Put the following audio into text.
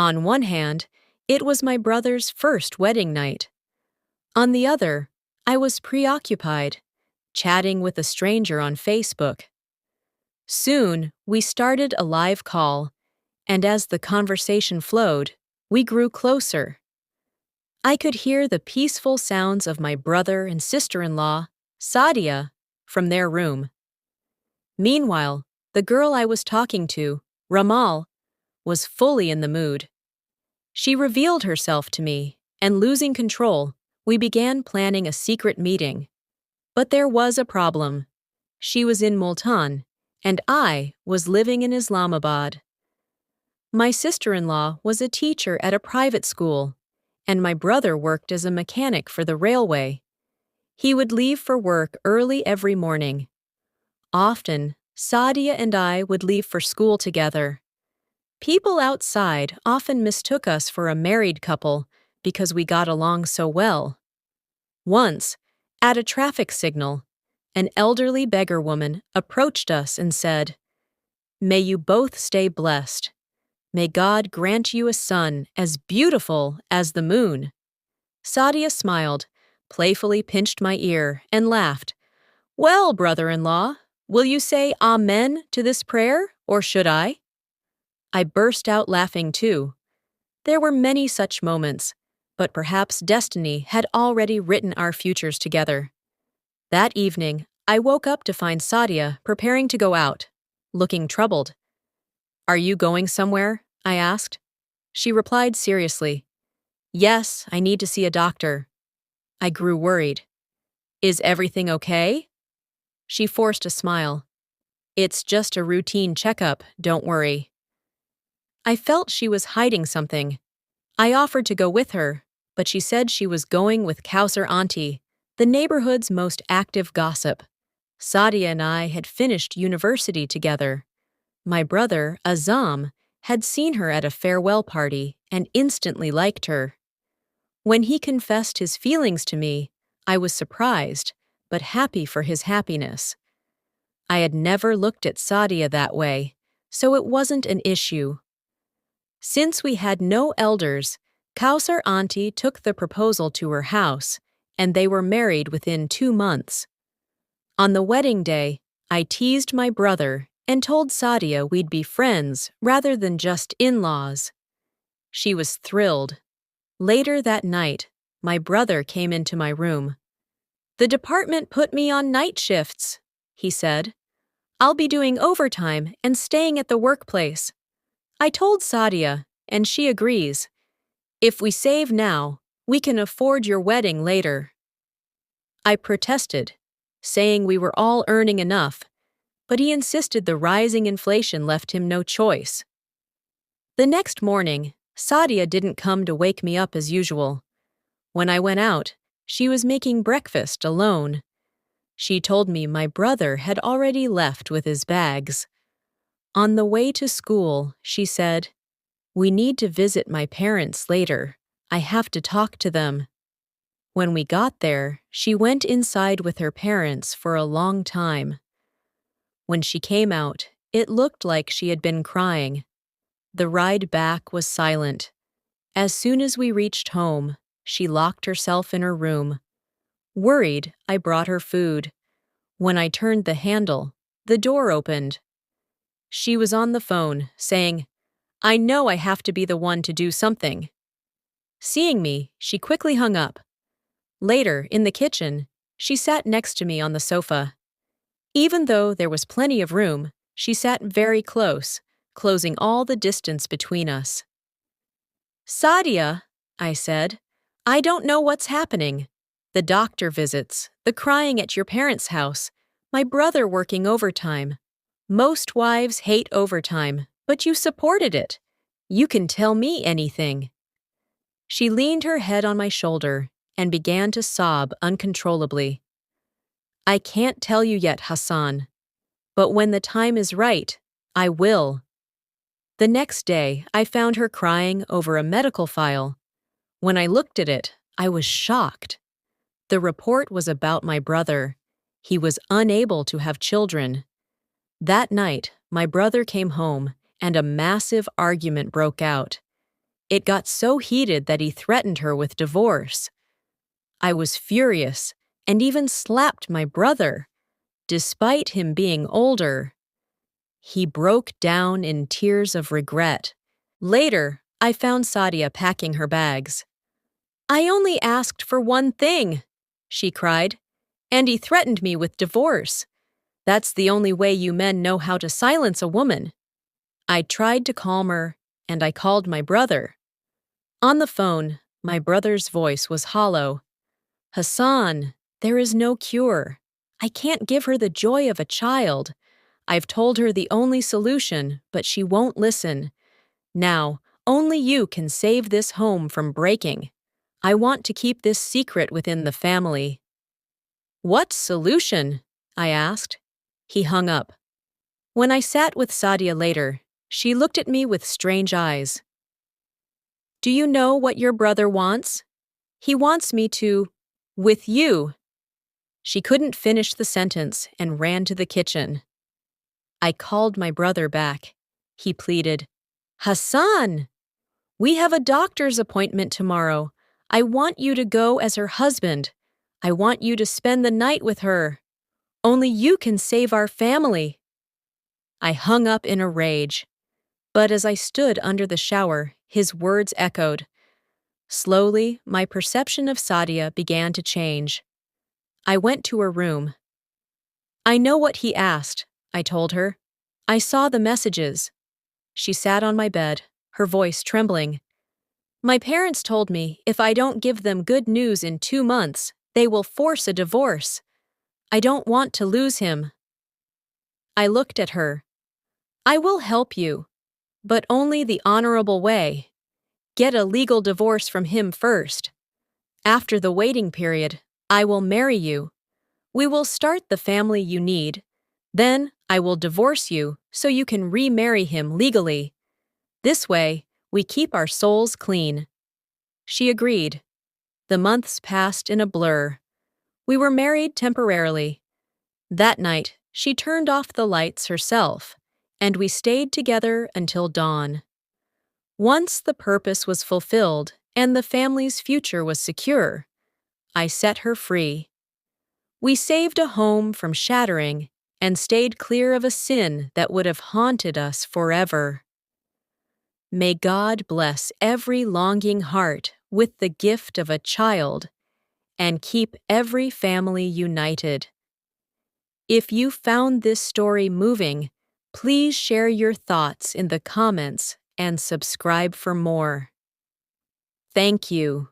On one hand, it was my brother's first wedding night. On the other, I was preoccupied, chatting with a stranger on Facebook. Soon, we started a live call, and as the conversation flowed, we grew closer. I could hear the peaceful sounds of my brother and sister-in-law, Sadia, from their room. Meanwhile, the girl I was talking to, Ramal, was fully in the mood. She revealed herself to me, and losing control, we began planning a secret meeting. But there was a problem. She was in Multan, and I was living in Islamabad. My sister-in-law was a teacher at a private school, and my brother worked as a mechanic for the railway. He would leave for work early every morning. Often, Sadia and I would leave for school together. People outside often mistook us for a married couple because we got along so well. Once, at a traffic signal, an elderly beggar woman approached us and said, "May you both stay blessed. May God grant you a son as beautiful as the moon." Sadia smiled, playfully pinched my ear, and laughed. "Well, brother-in-law, will you say Amen to this prayer, or should I?" I burst out laughing too. There were many such moments, but perhaps destiny had already written our futures together. That evening, I woke up to find Sadia preparing to go out, looking troubled. "Are you going somewhere?" I asked. She replied seriously, "Yes, I need to see a doctor." I grew worried. "Is everything okay?" She forced a smile. "It's just a routine checkup, don't worry." I felt she was hiding something. I offered to go with her, but she said she was going with Kausar Auntie, the neighborhood's most active gossip. Sadia and I had finished university together. My brother, Azam, had seen her at a farewell party and instantly liked her. When he confessed his feelings to me, I was surprised, but happy for his happiness. I had never looked at Sadia that way, so it wasn't an issue. Since we had no elders, Kausar Auntie took the proposal to her house, and they were married within 2 months. On the wedding day, I teased my brother and told Sadia we'd be friends rather than just in-laws. She was thrilled. Later that night, my brother came into my room. "The department put me on night shifts," he said. "I'll be doing overtime and staying at the workplace." I told Sadia, and she agrees. "If we save now, we can afford your wedding later." I protested, saying we were all earning enough, but he insisted the rising inflation left him no choice. The next morning, Sadia didn't come to wake me up as usual. When I went out, she was making breakfast alone. She told me my brother had already left with his bags. On the way to school, she said, "We need to visit my parents later. I have to talk to them." When we got there, she went inside with her parents for a long time. When she came out, it looked like she had been crying. The ride back was silent. As soon as we reached home, she locked herself in her room. Worried, I brought her food. When I turned the handle, the door opened. She was on the phone, saying, "I know I have to be the one to do something." Seeing me, she quickly hung up. Later, in the kitchen, she sat next to me on the sofa. Even though there was plenty of room, she sat very close, closing all the distance between us. "Sadia," I said, "I don't know what's happening. The doctor visits, the crying at your parents' house, my brother working overtime. Most wives hate overtime, but you supported it. You can tell me anything." She leaned her head on my shoulder and began to sob uncontrollably. "I can't tell you yet, Hassan, but when the time is right, I will." The next day, I found her crying over a medical file. When I looked at it, I was shocked. The report was about my brother. He was unable to have children. That night, my brother came home, and a massive argument broke out. It got so heated that he threatened her with divorce. I was furious and even slapped my brother. Despite him being older, he broke down in tears of regret. Later, I found Sadia packing her bags. "I only asked for one thing," she cried, "and he threatened me with divorce. That's the only way you men know how to silence a woman." I tried to calm her, and I called my brother. On the phone, my brother's voice was hollow. "Hassan, there is no cure. I can't give her the joy of a child. I've told her the only solution, but she won't listen. Now, only you can save this home from breaking. I want to keep this secret within the family." "What solution?" I asked. He hung up. When I sat with Sadia later, she looked at me with strange eyes. "Do you know what your brother wants? He wants me to, with you." She couldn't finish the sentence and ran to the kitchen. I called my brother back. He pleaded, "Hassan, we have a doctor's appointment tomorrow. I want you to go as her husband. I want you to spend the night with her. Only you can save our family." I hung up in a rage. But as I stood under the shower, his words echoed. Slowly, my perception of Sadia began to change. I went to her room. "I know what he asked," I told her. "I saw the messages." She sat on my bed, her voice trembling. "My parents told me if I don't give them good news in 2 months, they will force a divorce. I don't want to lose him." I looked at her. "I will help you, but only the honorable way. Get a legal divorce from him first. After the waiting period, I will marry you. We will start the family you need. Then I will divorce you so you can remarry him legally. This way, we keep our souls clean." She agreed. The months passed in a blur. We were married temporarily. That night, she turned off the lights herself, and we stayed together until dawn. Once the purpose was fulfilled and the family's future was secure, I set her free. We saved a home from shattering and stayed clear of a sin that would have haunted us forever. May God bless every longing heart with the gift of a child and keep every family united. If you found this story moving, please share your thoughts in the comments and subscribe for more. Thank you.